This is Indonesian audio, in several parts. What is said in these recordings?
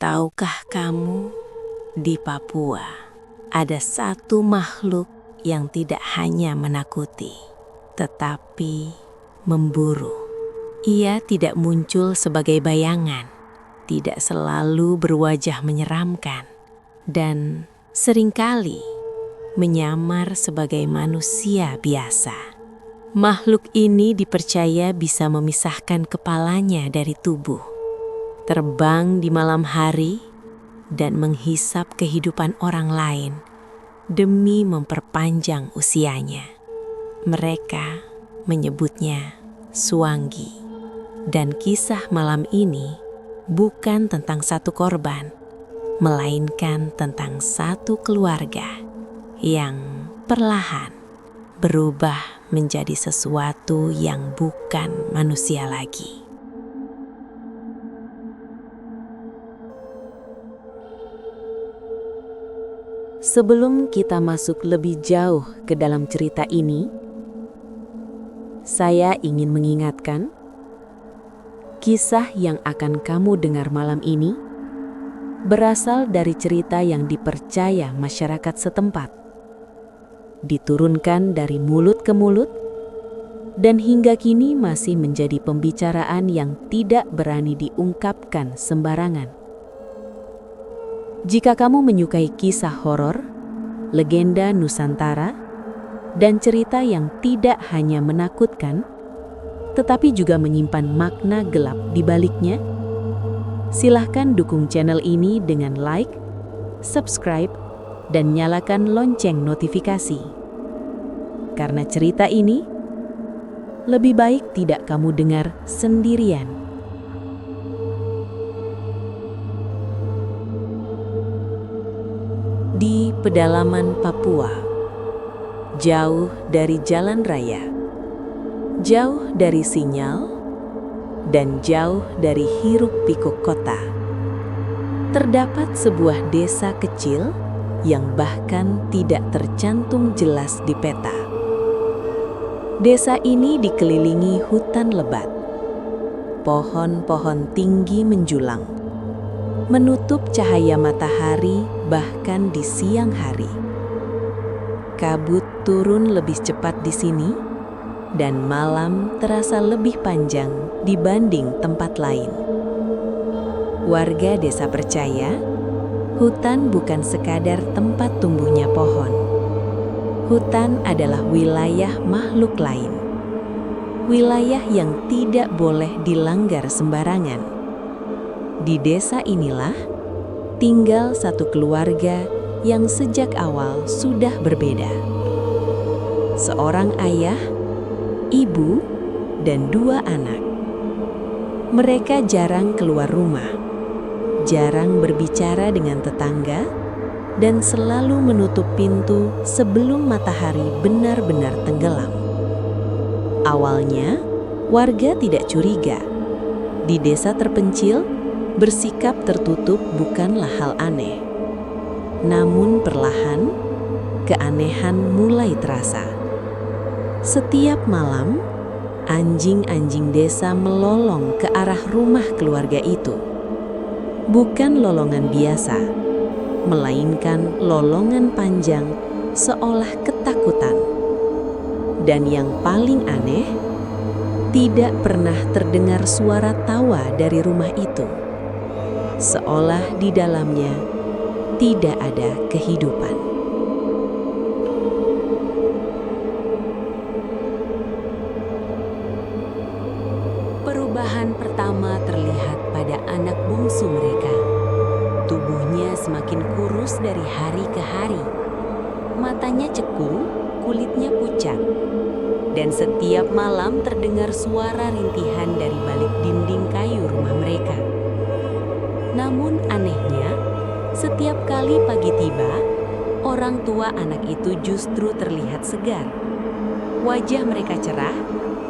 Tahukah kamu, di Papua ada satu makhluk yang tidak hanya menakuti, tetapi memburu. Ia tidak muncul sebagai bayangan, tidak selalu berwajah menyeramkan, dan seringkali menyamar sebagai manusia biasa. Makhluk ini dipercaya bisa memisahkan kepalanya dari tubuh, terbang di malam hari, dan menghisap kehidupan orang lain demi memperpanjang usianya. Mereka menyebutnya Suanggi. Dan kisah malam ini bukan tentang satu korban, melainkan tentang satu keluarga yang perlahan berubah menjadi sesuatu yang bukan manusia lagi. Sebelum kita masuk lebih jauh ke dalam cerita ini, saya ingin mengingatkan, kisah yang akan kamu dengar malam ini berasal dari cerita yang dipercaya masyarakat setempat, diturunkan dari mulut ke mulut, dan hingga kini masih menjadi pembicaraan yang tidak berani diungkapkan sembarangan. Jika kamu menyukai kisah horor, legenda Nusantara, dan cerita yang tidak hanya menakutkan, tetapi juga menyimpan makna gelap di baliknya, silahkan dukung channel ini dengan like, subscribe, dan nyalakan lonceng notifikasi. Karena cerita ini lebih baik tidak kamu dengar sendirian. Di pedalaman Papua, jauh dari jalan raya, jauh dari sinyal, dan jauh dari hiruk-pikuk kota, terdapat sebuah desa kecil yang bahkan tidak tercantum jelas di peta. Desa ini dikelilingi hutan lebat, pohon-pohon tinggi menjulang, menutup cahaya matahari bahkan di siang hari. Kabut turun lebih cepat di sini, dan malam terasa lebih panjang dibanding tempat lain. Warga desa percaya, hutan bukan sekadar tempat tumbuhnya pohon. Hutan adalah wilayah makhluk lain. Wilayah yang tidak boleh dilanggar sembarangan. Di desa inilah tinggal satu keluarga yang sejak awal sudah berbeda. Seorang ayah, ibu, dan 2 anak. Mereka jarang keluar rumah, jarang berbicara dengan tetangga, dan selalu menutup pintu sebelum matahari benar-benar tenggelam. Awalnya, warga tidak curiga. Di desa terpencil, bersikap tertutup bukanlah hal aneh. Namun perlahan, keanehan mulai terasa. Setiap malam, anjing-anjing desa melolong ke arah rumah keluarga itu. Bukan lolongan biasa, melainkan lolongan panjang seolah ketakutan. Dan yang paling aneh, tidak pernah terdengar suara tawa dari rumah itu. Seolah di dalamnya tidak ada kehidupan. Perubahan pertama terlihat pada anak bungsu mereka. Tubuhnya semakin kurus dari hari ke hari. Matanya cekung, kulitnya pucat. Dan setiap malam terdengar suara rintihan dari balik dinding kayu rumah mereka. Namun anehnya, setiap kali pagi tiba, orang tua anak itu justru terlihat segar. Wajah mereka cerah,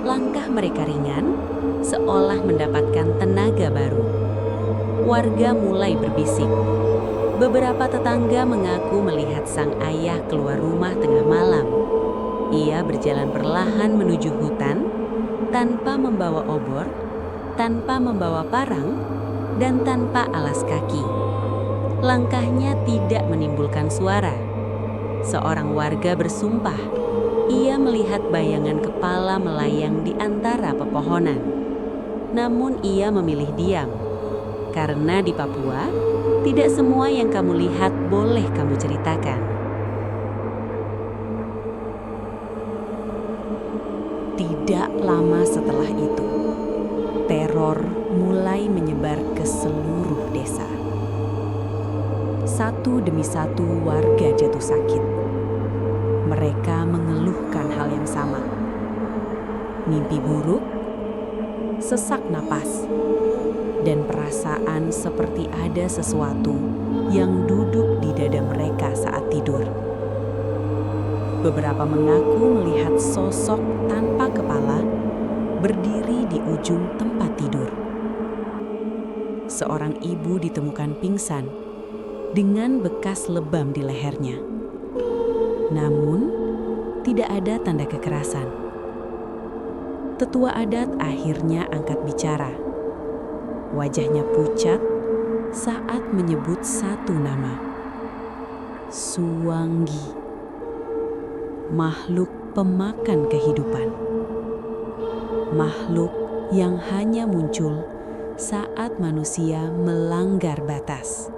langkah mereka ringan, seolah mendapatkan tenaga baru. Warga mulai berbisik. Beberapa tetangga mengaku melihat sang ayah keluar rumah tengah malam. Ia berjalan perlahan menuju hutan, tanpa membawa obor, tanpa membawa parang, dan tanpa alas kaki. Langkahnya tidak menimbulkan suara. Seorang warga bersumpah, ia melihat bayangan kepala melayang di antara pepohonan. Namun ia memilih diam, karena di Papua, tidak semua yang kamu lihat boleh kamu ceritakan. Tidak lama setelah itu, teror mulai menyebar ke seluruh desa. Satu demi satu warga jatuh sakit. Mereka mengeluhkan hal yang sama. Mimpi buruk, sesak napas, dan perasaan seperti ada sesuatu yang duduk di dada mereka saat tidur. Beberapa mengaku melihat sosok tanpa kepala berdiri di ujung tempat tidur. Seorang ibu ditemukan pingsan dengan bekas lebam di lehernya. Namun, tidak ada tanda kekerasan. Tetua adat akhirnya angkat bicara. Wajahnya pucat saat menyebut satu nama. Suwangi. Makhluk pemakan kehidupan. Makhluk yang hanya muncul saat manusia melanggar batas.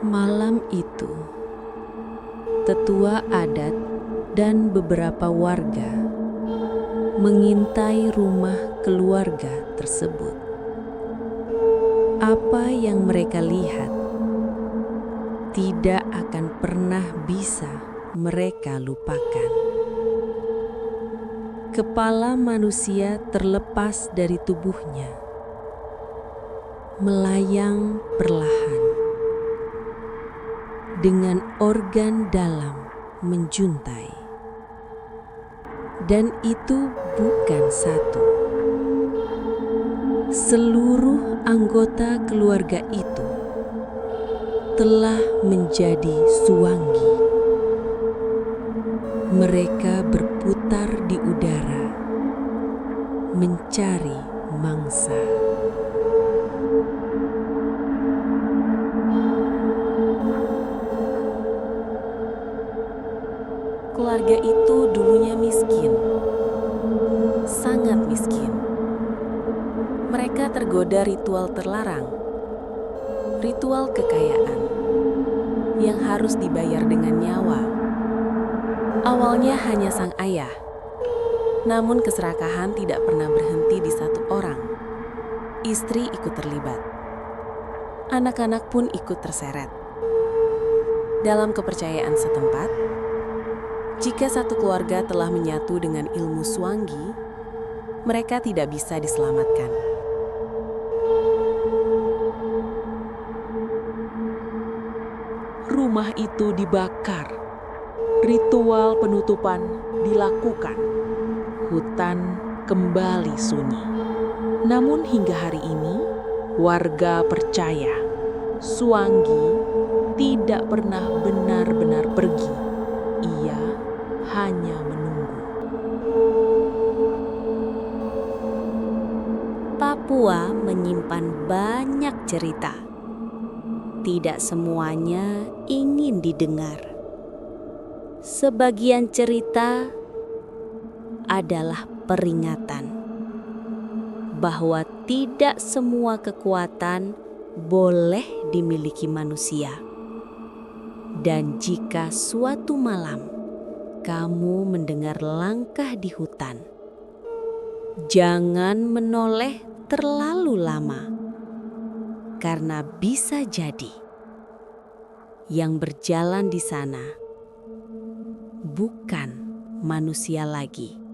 Malam itu, tetua adat dan beberapa warga mengintai rumah keluarga tersebut. Apa yang mereka lihat tidak akan pernah bisa mereka lupakan. Kepala manusia terlepas dari tubuhnya, melayang perlahan. Dengan organ dalam menjuntai. Dan itu bukan satu. Seluruh anggota keluarga itu telah menjadi suwangi. Mereka berputar di udara, mencari mangsa. Keluarga itu dulunya miskin, sangat miskin. Mereka tergoda ritual terlarang, ritual kekayaan yang harus dibayar dengan nyawa. Awalnya hanya sang ayah, namun keserakahan tidak pernah berhenti di satu orang. Istri ikut terlibat, anak-anak pun ikut terseret. Dalam kepercayaan setempat, jika satu keluarga telah menyatu dengan ilmu suwangi, mereka tidak bisa diselamatkan. Rumah itu dibakar. Ritual penutupan dilakukan. Hutan kembali sunyi. Namun hingga hari ini, warga percaya suwangi tidak pernah benar-benar pergi. Ia hanya menunggu. Papua menyimpan banyak cerita. Tidak semuanya ingin didengar. Sebagian cerita adalah peringatan bahwa tidak semua kekuatan boleh dimiliki manusia. Dan jika suatu malam kamu mendengar langkah di hutan, jangan menoleh terlalu lama, karena bisa jadi yang berjalan di sana bukan manusia lagi.